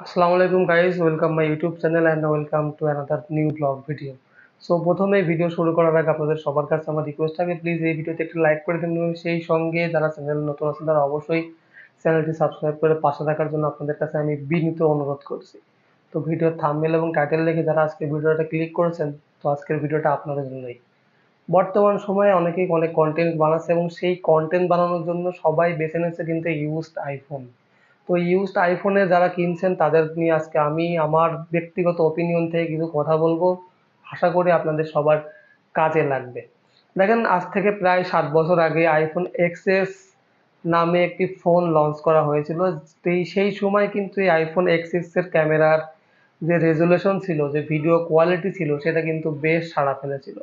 আসসালামু আলাইকুম guys, welcome my YouTube channel and welcome to another new blog video. So প্রথমে video শুরু করার আগে আপনাদের সবার কাছে আমার রিকোয়েস্ট থাকবে, প্লিজ এই ভিডিওতে একটু লাইক করে দিন এবং সেই সঙ্গে যারা চ্যানেল নতুন আছেন তারা অবশ্যই চ্যানেলটি সাবস্ক্রাইব করে পাশে থাকার জন্য আপনাদের কাছে আমি বিনীত অনুরোধ করছি। তো ভিডিওর থাম্বনেল এবং টাইটেল দেখে যারা আজকে ভিডিওটা ক্লিক করেছেন, তো আজকের ভিডিওটা আপনাদের জন্যই। বর্তমান সময়ে অনেকেই অনেক কন্টেন্ট বানাচ্ছে এবং সেই কন্টেন্ট বানানোর জন্য সবাই বেছে নিচ্ছে কিন্তু ইউজড আইফোন। তো ইউজড আইফোনে যারা কিনছেন তাদের নিয়ে আজকে আমি আমার ব্যক্তিগত ওপিনিয়ন থেকে কিছু কথা বলবো। আশা করি আপনাদের সবার কাজে লাগবে। দেখেন, আজ থেকে প্রায় 7 বছর আগে আইফোন এক্সএস নামে একটি ফোন লঞ্চ করা হয়েছিল। সেই সময় কিন্তু এই আইফোন এক্সএস এর ক্যামেরার যে রেজুলেশন ছিল, যে ভিডিও কোয়ালিটি ছিল, সেটা কিন্তু বেশ সাড়া ফেলেছিল।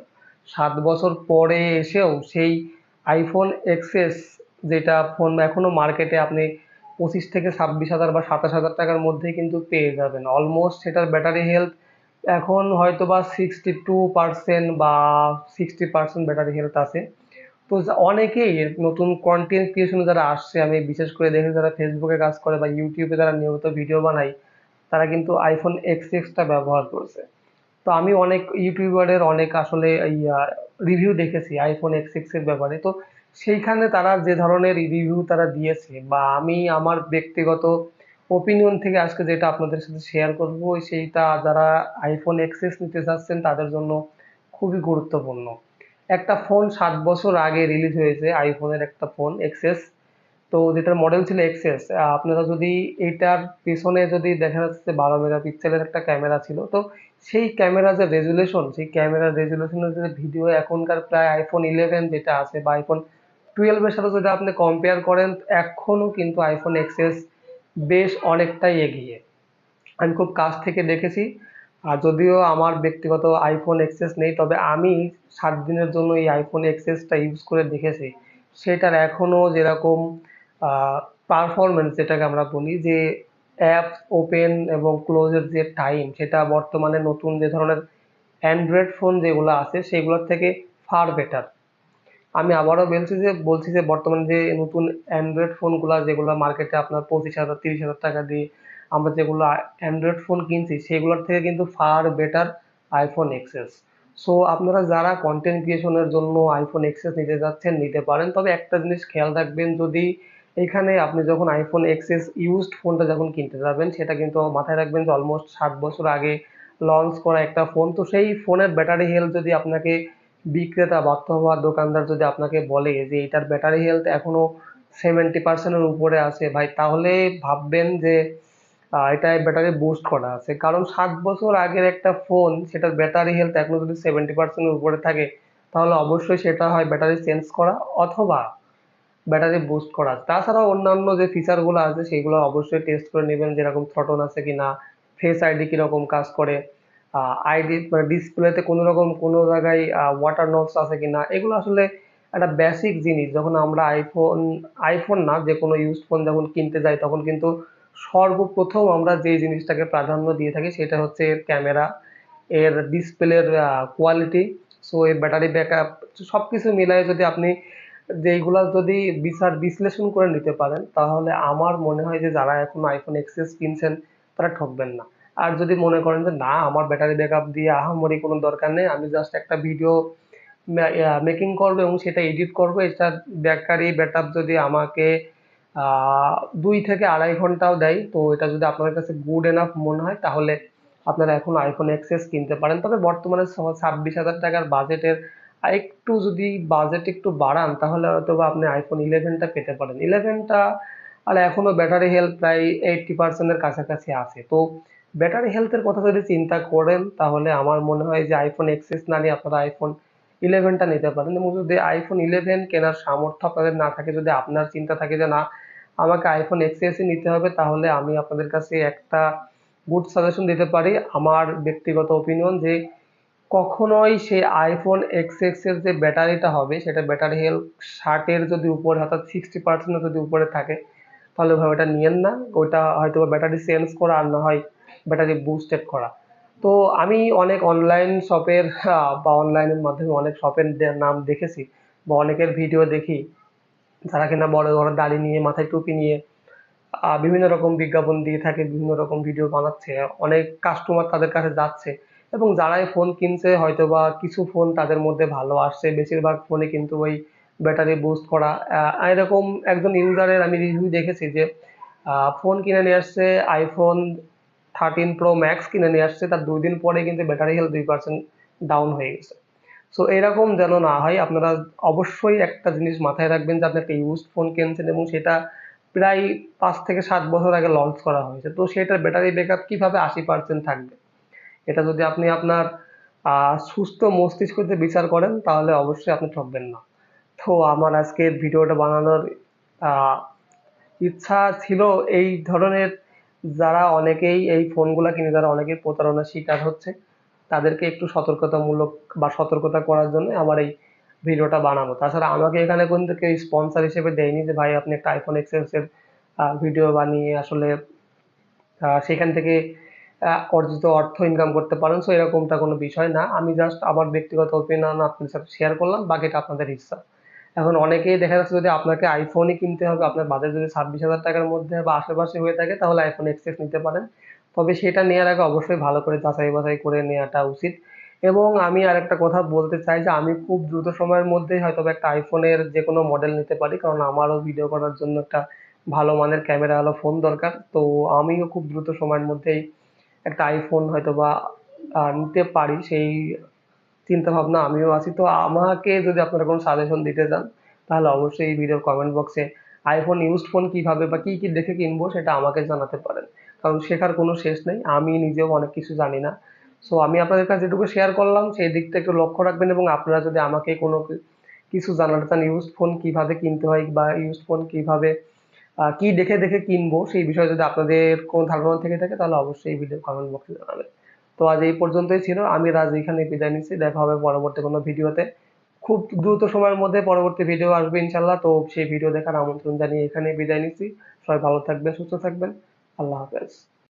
7 বছর পরে এসেও সেই আইফোন এক্সএস, যেটা ফোন এখনো মার্কেটে আপনি 25 থেকে 26 হাজার বা 27 হাজার টাকার মধ্যেই কিন্তু পেয়ে যাবেন। অলমোস্ট সেটার ব্যাটারি হেলথ এখন হয়তো বা 62% বা 60% ব্যাটারি হেলথ আছে। তো অনেকেই নতুন কন্টেন্ট ক্রিয়েশনে যারা আসছে, আমি বিশেষ করে দেখি যারা ফেসবুকে কাজ করে বা ইউটিউবে যারা নিয়মিত ভিডিও বানায়, তারা কিন্তু আইফোন এক্স এক্সটা ব্যবহার করছে। তো আমি অনেক ইউটিউবারের অনেক আসলে রিভিউ দেখেছি আইফোন এক্স এক্স এর ব্যাপারে। তো সেইখানে তারা যে ধরনের রিভিউ তারা দিয়েছে, বা আমি আমার ব্যক্তিগত ওপিনিয়ন থেকে আজকে যেটা আপনাদের সাথে শেয়ার করব, সেইটা যারা আইফোন এক্সএস নিতে চাচ্ছেন তাদের জন্য খুবই গুরুত্বপূর্ণ। একটা ফোন 7 বছর আগে রিলিজ হয়েছে, আইফোনের একটা ফোন এক্সএস। তো যেটার মডেল ছিল এক্সএস। আপনারা যদি এইটার পেছনে যদি দেখা যাচ্ছে 12 মেগাপিক্সেলের একটা ক্যামেরা ছিল, তো সেই ক্যামেরা যে রেজুলেশন, সেই ক্যামেরার রেজুলেশনের যে ভিডিও এখনকার প্রায় আইফোন 11 যেটা আছে বা আইফোন 12-এর সাথে যদি আপনি কম্পেয়ার করেন, এখনো কিন্তু আইফোন এক্সএস বেশ অনেকটাই এগিয়ে। আমি খুব কাছ থেকে দেখেছি। আর যদিও আমার ব্যক্তিগত আইফোন এক্সেস নেই, তবে আমি 7 দিনের জন্য এই আইফোন এক্সেসটা ইউজ করে দেখেছি। সেটার এখনো যেরকম পারফরমেন্স, যেটাকে আমরা বলি যে অ্যাপ ওপেন এবং ক্লোজের যে টাইম, সেটা বর্তমানে নতুন যে ধরনের অ্যান্ড্রয়েড ফোন যেগুলো আছে সেগুলোর থেকে ফার বেটার। আমি আবারও বলছি যে বর্তমানে যে নতুন অ্যান্ড্রয়েড ফোনগুলা যেগুলো মার্কেটে আপনার 25 হাজার 30 হাজার টাকা দিয়ে আমরা যেগুলো অ্যান্ড্রয়েড ফোন কিনছি, সেগুলোর থেকে কিন্তু far better iPhone XS. So আপনারা যারা কন্টেন্ট ক্রিয়েশনের জন্য আইফোন এক্সএস নিতে যাচ্ছেন নিতে পারেন, তবে একটা জিনিস খেয়াল রাখবেন, যদি এখানে আপনি যখন আইফোন এক্সএস ইউজড ফোনটা যখন কিনতে যাবেন, সেটা কিন্তু মাথায় রাখবেন যে অলমোস্ট 7 বছর আগে লঞ্চ করা একটা ফোন। তো সেই ফোনের ব্যাটারি হেলথ যদি আপনাকে বিক্রেতা বা অথবা দোকানদার যদি আপনাকে বলে যে এটার ব্যাটারি হেলথ এখনো 70%-এর উপরে আছে, ভাই, তাহলে ভাববেন যে এটায় ব্যাটারি বুস্ট করা আছে। কারণ 7 বছর আগের একটা ফোন, সেটার ব্যাটারি হেলথ এখনো যদি 70%-এর উপরে থাকে, তাহলে অবশ্যই সেটা হয় ব্যাটারি চেঞ্জ করা অথবা ব্যাটারি বুস্ট করা। তাছাড়াও অন্যান্য যে ফিচারগুলো আছে সেগুলো অবশ্যই টেস্ট করে নেবেন, যেরকম থ্রটন আছে কিনা, ফেস আইডি কিরকম কাজ করে, আইডি মানে ডিসপ্লেতে কোনো রকম কোনো জায়গায় ওয়াটার নোটস আছে কিনা। এগুলো আসলে একটা বেসিক জিনিস। যখন আমরা আইফোন না, যে কোনো ইউজ ফোন যখন কিনতে যাই, তখন কিন্তু সর্বপ্রথম আমরা যে জিনিসটাকে প্রাধান্য দিয়ে থাকি সেটা হচ্ছে এর ক্যামেরা, এর ডিসপ্লের কোয়ালিটি, সো এর ব্যাটারি ব্যাকআপ। সবকিছু মিলায়ে যদি আপনি যেইগুলা যদি বিশ্লেষণ করে নিতে পারেন, তাহলে আমার মনে হয় যে যারা এখন আইফোন এক্সএস কিনছেন তারা ঠকবেন না। আর যদি মনে করেন যে না, আমার ব্যাটারি ব্যাকআপ দিয়ে আহামরি কোনো দরকার নেই, আমি জাস্ট একটা ভিডিও মেকিং করবো এবং সেটা এডিট করবো, এটা ব্যাটারি ব্যাকআপ যদি আমাকে 2 থেকে আড়াই ঘন্টাও দেয়, তো এটা যদি আপনাদের কাছে গুড এনাফ মনে হয়, তাহলে আপনারা এখন আইফোন এক্সএস কিনতে পারেন। তবে বর্তমানে 26 হাজার টাকার বাজেটের একটু যদি বাজেট একটু বাড়ান, তাহলে হয়তো বা আপনি আইফোন 11টা পেতে পারেন। 11টা আর এখনো ব্যাটারি হেলথ প্রায় 80%-এর কাছাকাছি আছে। তো ব্যাটারি হেলথের কথা যদি চিন্তা করেন, তাহলে আমার মনে হয় যে আইফোন এক্সএস না নিয়ে আপনারা আইফোন 11টা নিতে পারেন। এবং যদি আইফোন 11 কেনার সামর্থ্য আপনাদের না থাকে, যদি আপনার চিন্তা থাকে যে না, আমাকে আইফোন এক্সএসই নিতে হবে, তাহলে আমি আপনাদের কাছে একটা গুড সাজেশন দিতে পারি। আমার ব্যক্তিগত ওপিনিয়ন যে কখনোই সেই আইফোন এক্স এক্স এর যে ব্যাটারিটা হবে, সেটা ব্যাটারি হেলথ 60-এর যদি উপরে, অর্থাৎ 60% যদি উপরে থাকে, তাহলে ভাই ওটা নিয়েন না। ওটা হয়তো ব্যাটারি চেঞ্জ করা, আর না হয় ব্যাটারি বুস্টেড করা। তো আমি অনেক অনলাইন শপের বা অনলাইনের মাধ্যমে অনেক শপের নাম দেখেছি বা অনেকের ভিডিও দেখি, যারা কিনা বড় বড় দাড়ি নিয়ে, মাথায় টুপি নিয়ে বিভিন্ন রকম বিজ্ঞাপন দিয়ে থাকে, বিভিন্ন রকম ভিডিও বানাচ্ছে। অনেক কাস্টমার তাদের কাছে যাচ্ছে এবং যারাই ফোন কিনছে হয়তোবা কিছু ফোন তাদের মধ্যে ভালো আসছে। বেশিরভাগ ফোনই কিন্তু ওই ব্যাটারি বুস্ট করা। এরকম একজন ইউজারের আমি রিভিউ দেখেছি যে ফোন কিনে নিয়ে আসছে iPhone 13 Pro Max কিনে নিয়ে আসছে। তার ২ দিন পরে কিন্তু ব্যাটারি হেলথ ২% ডাউন হয়ে গেছে। সো এরকম যেন না হয় আপনারা অবশ্যই একটা জিনিস মাথায় রাখবেন যে আপনি একটা ইউজড ফোন কিনছেন এবং সেটা প্রায় ৫ থেকে ৭ বছর আগে লঞ্চ করা হয়েছে। তো সেটার ব্যাটারি ব্যাকআপ কিভাবে ৮০% থাকবে? এটা যদি আপনি আপনার সুস্থ মস্তিষ্ক দিয়ে বিচার করেন তাহলে অবশ্যই আপনি ঠকবেন না। তো আমার আজকের ভিডিওটা বানানোর আ ইচ্ছা ছিল এই ধরনের যারা অনেকেই এই ফোনগুলা কিনে যারা অনেকেই প্রতারণার শিকার হচ্ছে, তাদেরকে একটু সতর্কতামূলক বা সতর্কতা করার জন্য আমার এই ভিডিওটা বানানো। তাছাড়া আমাকে এখানে কিন্তু কেউ স্পন্সর হিসেবে দেয়নি যে ভাই আপনি একটা iPhone XS এর ভিডিও বানিয়ে আসলে সেখান থেকে অর্জিত অর্থ ইনকাম করতে পারেন। সো এরকমটা কোনো বিষয় না। আমি জাস্ট আমার ব্যক্তিগত ওপিনিয়ন আপনাদের সাথে শেয়ার করলাম। বাকিটা আপনাদের ইচ্ছা। এখন অনেকেই দেখা যাচ্ছে যদি আপনাকে iPhone-ই কিনতে হবে, আপনার বাজেট যদি ৳২৬,০০০ র মধ্যে বা আশেপাশে হয়ে থাকে তাহলে iPhone XS নিতে পারেন। তবে সেটা নেয়ার আগে অবশ্যই ভালো করে যাচাই-বাছাই করে নেয়াটা উচিত। এবং আমি আরেকটা কথা বলতে চাই যে আমি খুব দ্রুত সময়ের মধ্যেই হয়তোবা একটা iPhone-এর যেকোনো মডেল নিতে পারি। কারণ আমারও ভিডিও করার জন্য একটা ভালো মানের ক্যামেরাওয়ালা ফোন দরকার। তো আমিও খুব দ্রুত সময়ের মধ্যেই একটা iPhone হয়তোবা নিতে পারি সেই চিন্তাভাবনা আমিও আছি। তো আমাকে যদি আপনারা কোনো সাজেশন দিতে চান, তাহলে অবশ্যই এই ভিডিওর কমেন্ট বক্সে iPhone ইউজড ফোন কিভাবে বা কি দেখে কিনবো সেটা আমাকে জানাতে পারেন। কারণ শেখার কোনো শেষ নেই। আমি নিজেও অনেক কিছু জানি না। সো আমি আপনাদের কাছে যেটুকু শেয়ার করলাম সেই দিকটা একটু লক্ষ্য রাখবেন এবং আপনারা যদি আমাকে কোনো কিছু জানাতে চান ইউজড ফোন কিভাবে কিনতে হয় বা ইউজড ফোন কিভাবে কি দেখে কিনবো সেই বিষয়ে যদি আপনাদের কোনো ধারণা থেকে থাকে তাহলে অবশ্যই এই ভিডিওর কমেন্ট বক্সে জানাবেন। তো আজ এই পর্যন্তই ছিল। আমি রাজ এখানে বিদায় নিচ্ছি। দেখা হবে পরবর্তী কোনো ভিডিওতে। খুব দ্রুত সময়ের মধ্যে পরবর্তী ভিডিও আসবে ইনশাআল্লাহ। তো সেই ভিডিও দেখার আমন্ত্রণ জানিয়ে এখানেই বিদায় নিচ্ছি। সবাই ভালো থাকবেন, সুস্থ থাকবেন। আল্লাহ হাফেজ।